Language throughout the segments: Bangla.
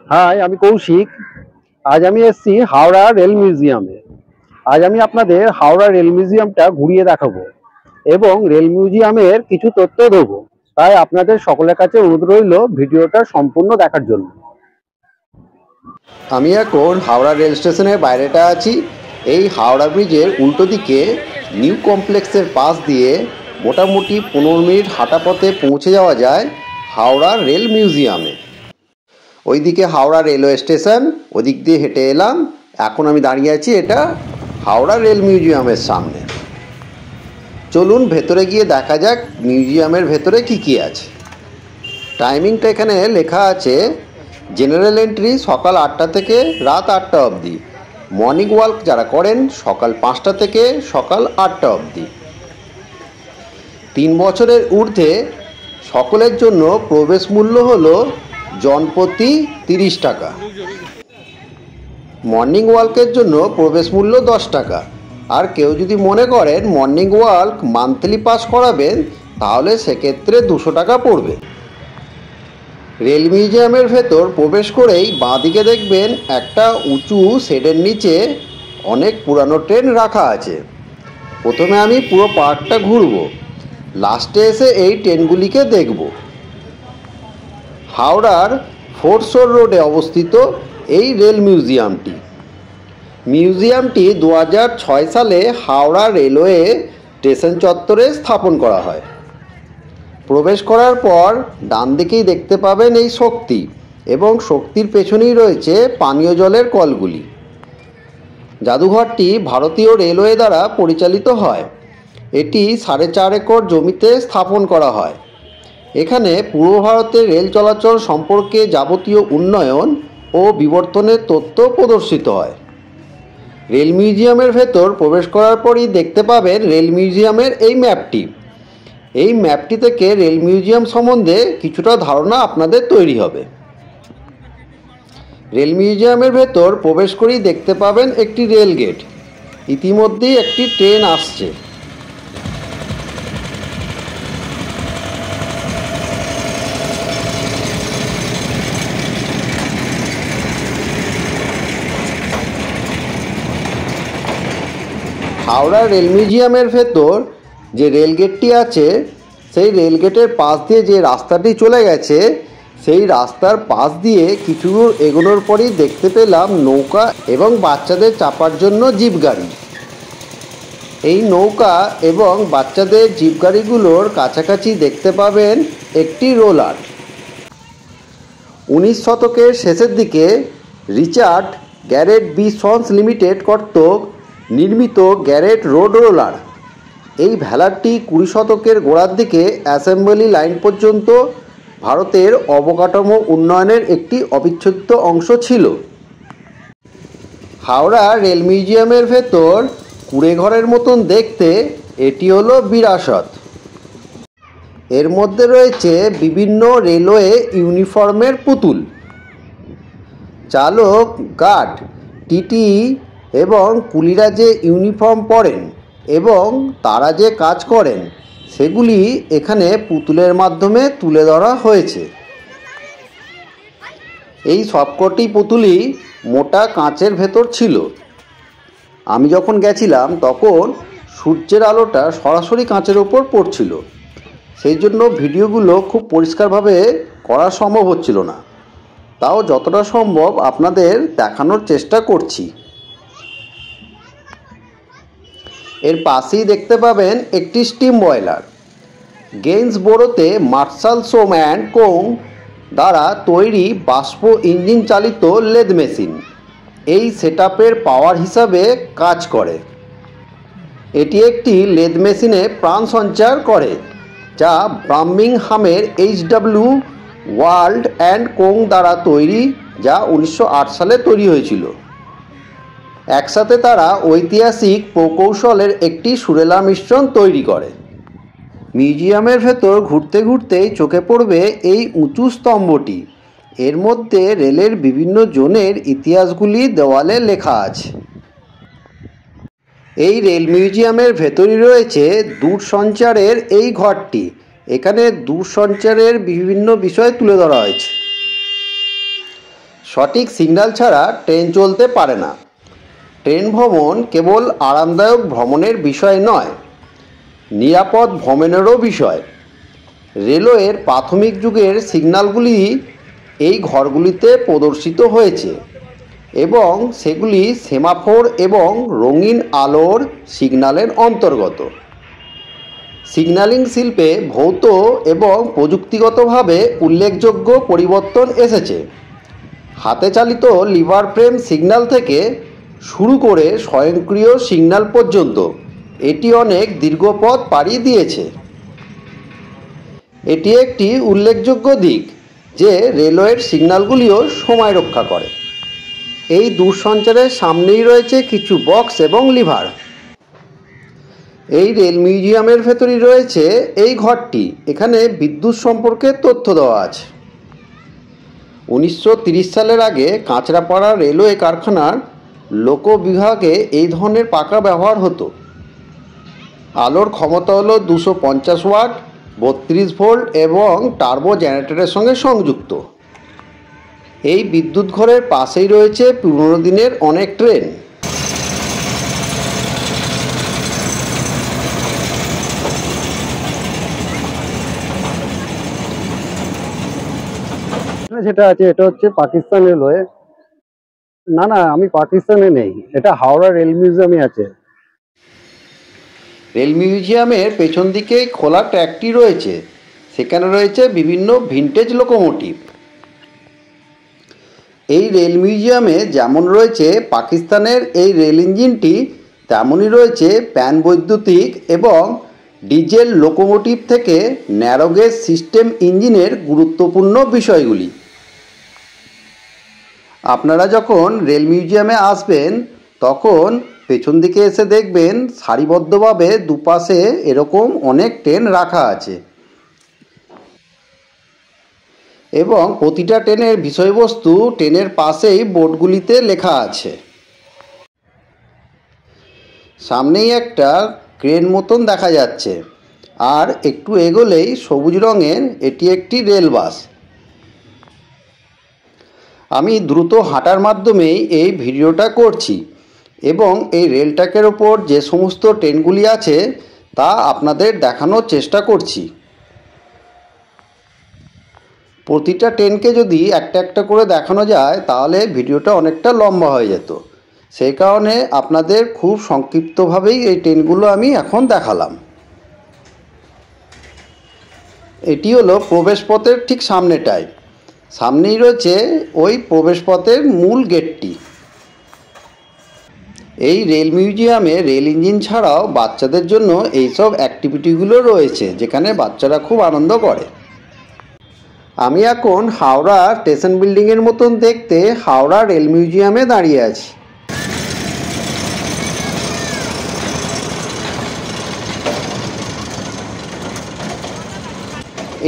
হাই, আমি কৌশিক। আজ আমি এসেছি হাওড়া রেল মিউজিয়ামে। আজ আমি আপনাদের হাওড়া রেল মিউজিয়ামটা ঘুরিয়ে দেখাবো এবং রেল মিউজিয়ামের কিছু তথ্য দেবো। তাই আপনাদের সকলের কাছে অনুরোধ রইল ভিডিওটা সম্পূর্ণ দেখার জন্য। আমি এখন হাওড়া রেল স্টেশনের বাইরেটা আছি। এই হাওড়া ব্রিজের উল্টো দিকে নিউ কমপ্লেক্সের পাশ দিয়ে মোটামুটি 15 মিনিট হাঁটা পথে পৌঁছে যাওয়া যায় হাওড়া রেল মিউজিয়ামে। ওইদিকে হাওড়া রেলওয়ে স্টেশন, ওদিক দিয়ে হেঁটে এলাম। এখন আমি দাঁড়িয়ে আছি এটা হাওড়া রেল মিউজিয়ামের সামনে। চলুন ভেতরে গিয়ে দেখা যাক মিউজিয়ামের ভেতরে কি কি আছে। টাইমিংটা এখানে লেখা আছে, জেনারেল এন্ট্রি সকাল 8টা থেকে রাত 8টা অবধি। মর্নিং ওয়াক যারা করেন সকাল 5টা থেকে সকাল 8টা অবধি। 3 বছরের ঊর্ধ্বে সকলের জন্য প্রবেশ মূল্য হলো জনপ্রতি 30 টাকা। মর্নিং ওয়াকের জন্য প্রবেশ মূল্য 10 টাকা। আর কেউ যদি মনে করেন মর্নিং ওয়াক মান্থলি পাস করাবেন, তাহলে সেক্ষেত্রে 200 টাকা পড়বে। রেল মিউজিয়ামের ভেতর প্রবেশ করেই বাঁদিকে দেখবেন একটা উঁচু শেডের নিচে অনেক পুরানো ট্রেন রাখা আছে। প্রথমে আমি পুরো পার্কটা ঘুরব, লাস্টে এসে এই ট্রেনগুলিকে দেখব। হাওড়ার ফোর্টশোর রোডে অবস্থিত এই রেল মিউজিয়ামটি 2006 সালে হাওড়া রেলওয়ে স্টেশন চত্বরে স্থাপন করা হয়। প্রবেশ করার পর ডান দিকেই দেখতে পাবেন এই শক্তি, এবং শক্তির পেছনেই রয়েছে পানীয় জলের কলগুলি। জাদুঘরটি ভারতীয় রেলওয়ে দ্বারা পরিচালিত হয়। এটি 4.5 একর জমিতে স্থাপন করা হয়। এখানে পূর্ব ভারতের রেল চলাচল সম্পর্কে যাবতীয় উন্নয়ন ও বিবর্তনের তথ্য প্রদর্শিত হয়। রেল মিউজিয়ামের ভেতর প্রবেশ করার পরই দেখতে পাবেন রেল মিউজিয়ামের এই ম্যাপটি। এই ম্যাপটি থেকে রেল মিউজিয়াম সম্বন্ধে কিছুটা ধারণা আপনাদের তৈরি হবে। রেল মিউজিয়ামের ভেতর প্রবেশ করেই দেখতে পাবেন একটি রেল গেট। ইতিমধ্যেই একটি ট্রেন আসছে। হাওড়া রেল মিউজিয়ামের ভেতর যে রেলগেটটি আছে, সেই রেলগেটের পাশ দিয়ে যে রাস্তাটি চলে গেছে, সেই রাস্তার পাশ দিয়ে কিছু দূর এগোনোর পরই দেখতে পেলাম নৌকা এবং বাচ্চাদের চাপার জন্য জিপ গাড়ি। এই নৌকা এবং বাচ্চাদের জিপ গাড়িগুলোর কাছাকাছি দেখতে পাবেন একটি রোলার। 19 শতকের শেষের দিকে রিচার্ড গ্যারেট বি সন্স লিমিটেড কর্তৃক নির্মিত গ্যারেট রোড রোলার। এই ভেলারটি 20 শতকের গোড়ার দিকে অ্যাসেম্বলি লাইন পর্যন্ত ভারতের অবকাঠামো উন্নয়নের একটি অবিচ্ছেদ্য অংশ ছিল। হাওড়া রেল মিউজিয়ামের ভেতর কুঁড়েঘরের মতন দেখতে এটি হলো বিরাসত। এর মধ্যে রয়েছে বিভিন্ন রেলওয়ে ইউনিফর্মের পুতুল। চালক, গার্ড, টিটি এবং কুলিরা যে ইউনিফর্ম পরেন এবং তারা যে কাজ করেন, সেগুলি এখানে পুতুলের মাধ্যমে তুলে ধরা হয়েছে। এই সবকটি পুতুলই মোটা কাঁচের ভেতর ছিল। আমি যখন গেছিলাম তখন সূর্যের আলোটা সরাসরি কাঁচের ওপর পড়ছিল, সেই জন্য ভিডিওগুলো খুব পরিষ্কারভাবে করা সম্ভব হচ্ছিল না। তাও যতটা সম্ভব আপনাদের দেখানোর চেষ্টা করছি। এর পাশেই দেখতে পাবেন একটি স্টিম বয়লার। গেন্সবোরোতে মার্শাল সোম অ্যান্ড কোং দ্বারা তৈরি বাষ্প ইঞ্জিন চালিত লেদ মেশিন এই সেটআপের পাওয়ার হিসাবে কাজ করে। এটি একটি লেদ মেশিনে প্রাণ সঞ্চার করে, যা বার্মিংহামের HW ওয়ার্ল্ড অ্যান্ড কোং দ্বারা তৈরি, যা 1908 সালে তৈরি হয়েছিল। একসাথে তারা ঐতিহাসিক প্রকৌশলের একটি সুরেলা মিশ্রণ তৈরি করে। মিউজিয়ামের ভেতর ঘুরতে ঘুরতেই চোখে পড়বে এই উঁচু স্তম্ভটি। এর মধ্যে রেলের বিভিন্ন জোনের ইতিহাসগুলি দেওয়ালে লেখা আছে। এই রেল মিউজিয়ামের ভেতরই রয়েছে দূরসঞ্চারের এই ঘরটি। এখানে দূরসঞ্চারের বিভিন্ন বিষয় তুলে ধরা হয়েছে। সঠিক সিগন্যাল ছাড়া ট্রেন চলতে পারে না। ট্রেন ভ্রমণ কেবল আরামদায়ক ভ্রমণের বিষয় নয়, নিরাপদ ভ্রমণেরও বিষয়। রেলওয়ের প্রাথমিক যুগের সিগন্যালগুলি এই ঘরগুলিতে প্রদর্শিত হয়েছে এবং সেগুলি সেমাফোর এবং রঙিন আলোর সিগন্যালের অন্তর্গত। সিগন্যালিং শিল্পে ভৌত এবং প্রযুক্তিগতভাবে উল্লেখযোগ্য পরিবর্তন এসেছে। হাতে চালিত লিভার ফ্রেম সিগন্যাল থেকে শুরু করে স্বয়ংক্রিয় সিগন্যাল পর্যন্ত এটি অনেক দীর্ঘ পথ পাড়ি দিয়েছে। এটি একটি উল্লেখযোগ্য দিক যে রেলওয়ের সিগন্যালগুলিও সময় রক্ষা করে। এই দূরসঞ্চারের সামনেই রয়েছে কিছু বক্স এবং লিভার। এই রেল মিউজিয়ামের ভেতরেই রয়েছে এই ঘরটি। এখানে বিদ্যুৎ সম্পর্কে তথ্য দেওয়া আছে। 1930 সালের আগে কাঁচরাপাড়া রেলওয়ে কারখানার লোকবিভাগে এই ধরনের পাখা ব্যবহার হতো। আলোর ক্ষমতা হলো 250 ওয়াট, 32 ভোল্ট এবং টার্বো জেনারেটরের সঙ্গে সংযুক্ত। এই বিদ্যুৎ ঘরের পাশেই রয়েছে পুরনো দিনের অনেক ট্রেন। যেটা আছে এটা হচ্ছে পাকিস্তান রেলওয়ে। না না, আমি পাকিস্তানে নেই, এটা হাওড়া রেল মিউজিয়ামে আছে। রেল মিউজিয়ামের পেছন দিকে খোলা ট্র্যাকটি রয়েছে, সেখানে রয়েছে বিভিন্ন ভিন্টেজ লোকোমোটিভ। এই রেল মিউজিয়ামে যেমন রয়েছে পাকিস্তানের এই রেল ইঞ্জিনটি, তেমনই রয়েছে প্যান বৈদ্যুতিক এবং ডিজেল লোকোমোটিভ থেকে ন্যারোগেজ সিস্টেম ইঞ্জিনের গুরুত্বপূর্ণ বিষয়গুলি। আপনারা যখন রেল মিউজিয়ামে আসবেন তখন পেছন দিকে এসে দেখবেন সারিবদ্ধভাবে দুপাশে এরকম অনেক ট্রেন রাখা আছে এবং প্রতিটা ট্রেনের বিষয়বস্তু ট্রেনের পাশেই বোর্ডগুলিতে লেখা আছে। সামনেই একটা ক্রেন মতন দেখা যাচ্ছে, আর একটু এগোলেই সবুজ রঙের এটি একটি রেল বাস। আমি দ্রুত হাঁটার মাধ্যমেই এই ভিডিওটা করছি এবং এই রেল ট্র্যাকের ওপর যে সমস্ত ট্রেনগুলি আছে তা আপনাদের দেখানোর চেষ্টা করছি। প্রতিটা ট্রেনকে যদি একটা একটা করে দেখানো যায় তাহলে ভিডিওটা অনেকটা লম্বা হয়ে যেত। সেই কারণে আপনাদের খুব সংক্ষিপ্তভাবেই এই ট্রেনগুলো আমি এখন দেখালাম। এটি হলো প্রবেশপথের ঠিক সামনেটায়। সামনেই রয়েছে ওই প্রবেশপথের মূল গেটটি। এই রেল মিউজিয়ামে রেল ইঞ্জিন ছাড়াও বাচ্চাদের জন্য এইসব অ্যাক্টিভিটিগুলো রয়েছে, যেখানে বাচ্চারা খুব আনন্দ করে। আমি এখন হাওড়া স্টেশন বিল্ডিংয়ের মতন দেখতে হাওড়া রেল মিউজিয়ামে দাঁড়িয়ে আছি।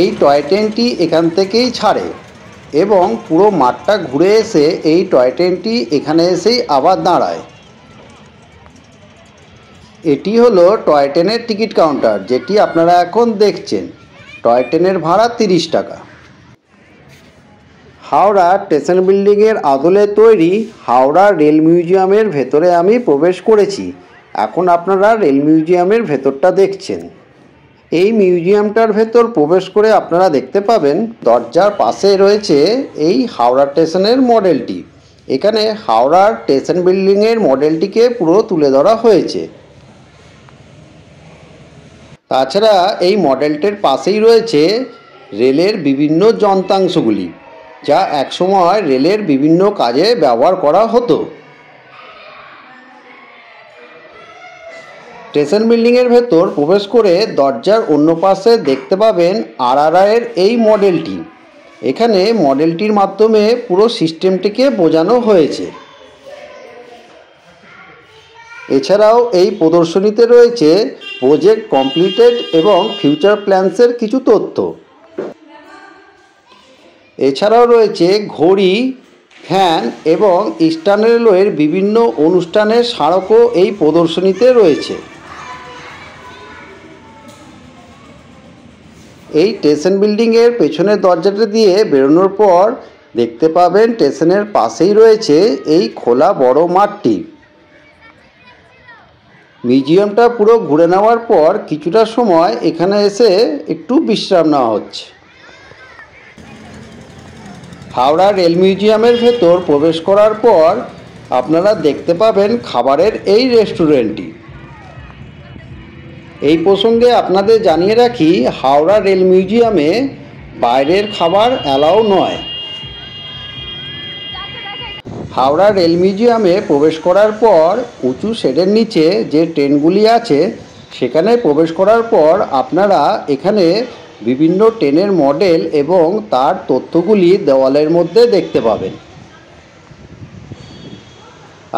এই টয় ট্রেনটি এখান থেকেই ছাড়ে এবং পুরো মাঠটা ঘুরে এসে এই টয় ট্রেনটি এখানে এসেই আবার দাঁড়ায়। এটি হলো টয় ট্রেনের টিকিট কাউন্টার, যেটি আপনারা এখন দেখছেন। টয় ট্রেনের ভাড়া 30 টাকা। হাওড়া স্টেশন বিল্ডিংয়ের আদলে তৈরি হাওড়া রেল মিউজিয়ামের ভেতরে আমি প্রবেশ করেছি। এখন আপনারা রেল মিউজিয়ামের ভেতরটা দেখছেন। এই মিউজিয়ামটার ভেতর প্রবেশ করে আপনারা দেখতে পাবেন দরজার পাশে রয়েছে এই হাওড়া স্টেশনের মডেলটি। এখানে হাওড়া স্টেশন বিল্ডিংয়ের মডেলটিকে পুরো তুলে ধরা হয়েছে। তাছাড়া এই মডেলটির পাশেই রয়েছে রেলের বিভিন্ন যন্ত্রাংশগুলি, যা একসময় রেলের বিভিন্ন কাজে ব্যবহার করা হতো। স্টেশন বিল্ডিংয়ের ভেতর প্রবেশ করে দরজার অন্য পাশে দেখতে পাবেন আরআরআইয়ের এই মডেলটি। এখানে মডেলটির মাধ্যমে পুরো সিস্টেমটিকে বোঝানো হয়েছে। এছাড়াও এই প্রদর্শনীতে রয়েছে প্রজেক্ট কমপ্লিটেড এবং ফিউচার প্ল্যান্সের কিছু তথ্য। এছাড়াও রয়েছে ঘড়ি, ফ্যান এবং ইস্টার্ন রেলওয়ের বিভিন্ন অনুষ্ঠানের স্মারকও এই প্রদর্শনীতে রয়েছে। এই স্টেশন বিল্ডিংয়ের পেছনের দরজাটা দিয়ে বেরোনোর পর দেখতে পাবেন স্টেশনের পাশেই রয়েছে এই খোলা বড় মাঠটি। মিউজিয়ামটা পুরো ঘুরে নেওয়ার পর কিছুটা সময় এখানে এসে একটু বিশ্রাম নেওয়া হচ্ছে। হাওড়া রেল মিউজিয়ামের ভেতর প্রবেশ করার পর আপনারা দেখতে পাবেন খাবারের এই রেস্টুরেন্টটি। এই প্রসঙ্গে আপনাদের জানিয়ে রাখি, হাওড়া রেল মিউজিয়ামে বাইরের খাবার অ্যালাউ নয়। হাওড়া রেল মিউজিয়ামে প্রবেশ করার পর উঁচু শেডের নিচে যে ট্রেনগুলি আছে সেখানে প্রবেশ করার পর আপনারা এখানে বিভিন্ন ট্রেনের মডেল এবং তার তথ্যগুলি দেওয়ালের মধ্যে দেখতে পাবেন।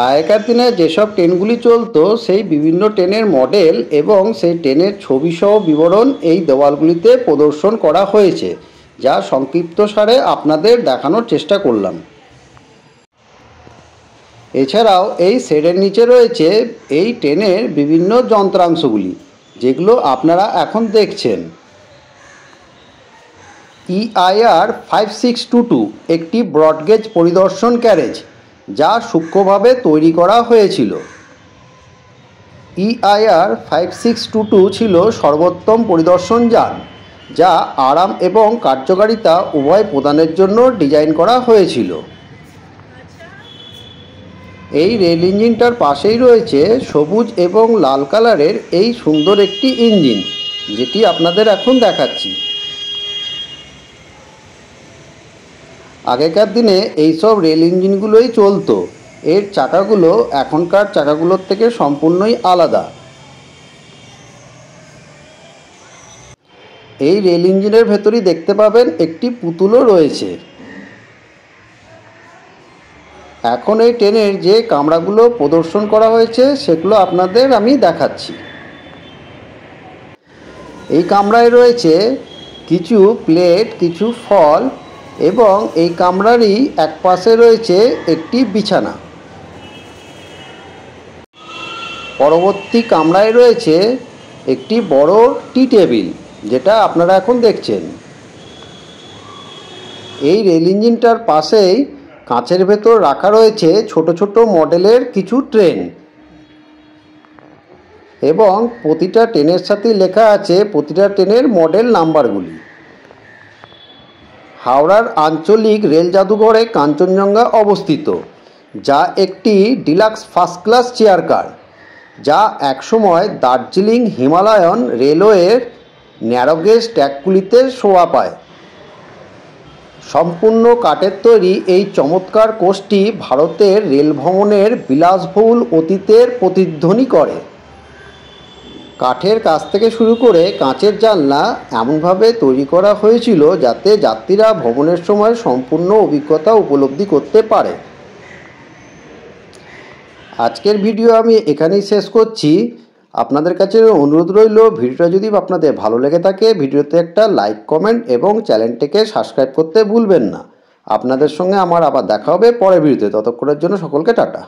আগেকার দিনে যেসব ট্রেনগুলি চলতো সেই বিভিন্ন ট্রেনের মডেল এবং সেই ট্রেনের ছবিসহ বিবরণ এই দেওয়ালগুলিতে প্রদর্শন করা হয়েছে, যা সংক্ষিপ্তসারে আপনাদের দেখানোর চেষ্টা করলাম। এছাড়াও এই শেডের নিচে রয়েছে এই ট্রেনের বিভিন্ন যন্ত্রাংশগুলি, যেগুলো আপনারা এখন দেখছেন। EIR 5622 একটি ব্রডগেজ পরিদর্শন ক্যারেজ, যা সূক্ষ্মভাবে তৈরি করা হয়েছিল। EIR 5622 ছিল সর্বোত্তম পরিদর্শন যান, যা আরাম এবং কার্যকারিতা উভয় প্রদানের জন্য ডিজাইন করা হয়েছিল। এই রেল ইঞ্জিনটার পাশেই রয়েছে সবুজ এবং লাল কালারের এই সুন্দর একটি ইঞ্জিন, যেটি আপনাদের এখন দেখাচ্ছি। আগেকার দিনে এইসব রেল ইঞ্জিনগুলোই চলতো। এর চাকাগুলো এখনকার চাকাগুলোর থেকে সম্পূর্ণই আলাদা। এই রেল ইঞ্জিনের ভেতরই দেখতে পাবেন একটি পুতুলও রয়েছে। এখন এই ট্রেনের যে কামরাগুলো প্রদর্শন করা হয়েছে সেগুলো আপনাদের আমি দেখাচ্ছি। এই কামরায় রয়েছে কিছু প্লেট, কিছু ফল এবং এই কামরারই এক পাশে রয়েছে একটি বিছানা। পরবর্তী কামরায় রয়েছে একটি বড় টি টেবিল, যেটা আপনারা এখন দেখছেন। এই রেল ইঞ্জিনটার পাশেই কাঁচের ভেতর রাখা রয়েছে ছোট ছোট মডেলের কিছু ট্রেন এবং প্রতিটা ট্রেনের সাথে লেখা আছে প্রতিটা ট্রেনের মডেল নাম্বারগুলি। হাওড়ার আঞ্চলিক রেল জাদুঘরে কাঞ্চনজঙ্ঘা অবস্থিত, যা একটি deluxe first class chair car, যা একসময় দার্জিলিং হিমালয়ান রেলওয়ের ন্যারোগেজ ট্র্যাকগুলিতে শোভা পায়। সম্পূর্ণ কাঠের তৈরি এই চমৎকার কোচটি ভারতের রেল ভ্রমণের বিলাসবহুল অতীতের প্রতিধ্বনি করে। কাঠের কাজ থেকে শুরু করে কাঁচের জানলা এমনভাবে তৈরি করা হয়েছিল যাতে যাত্রীরা ভ্রমণের সময় সম্পূর্ণ অভিজ্ঞতা উপলব্ধি করতে পারে। আজকের ভিডিও আমি এখানেই শেষ করছি। আপনাদের কাছে অনুরোধ রইল, ভিডিওটা যদি আপনাদের ভালো লেগে থাকে ভিডিওতে একটা লাইক, কমেন্ট এবং চ্যানেলটিকে সাবস্ক্রাইব করতে ভুলবেন না। আপনাদের সঙ্গে আমার আবার দেখা হবে পরের ভিডিওতে। ততক্ষণের জন্য সকলকে টাটা।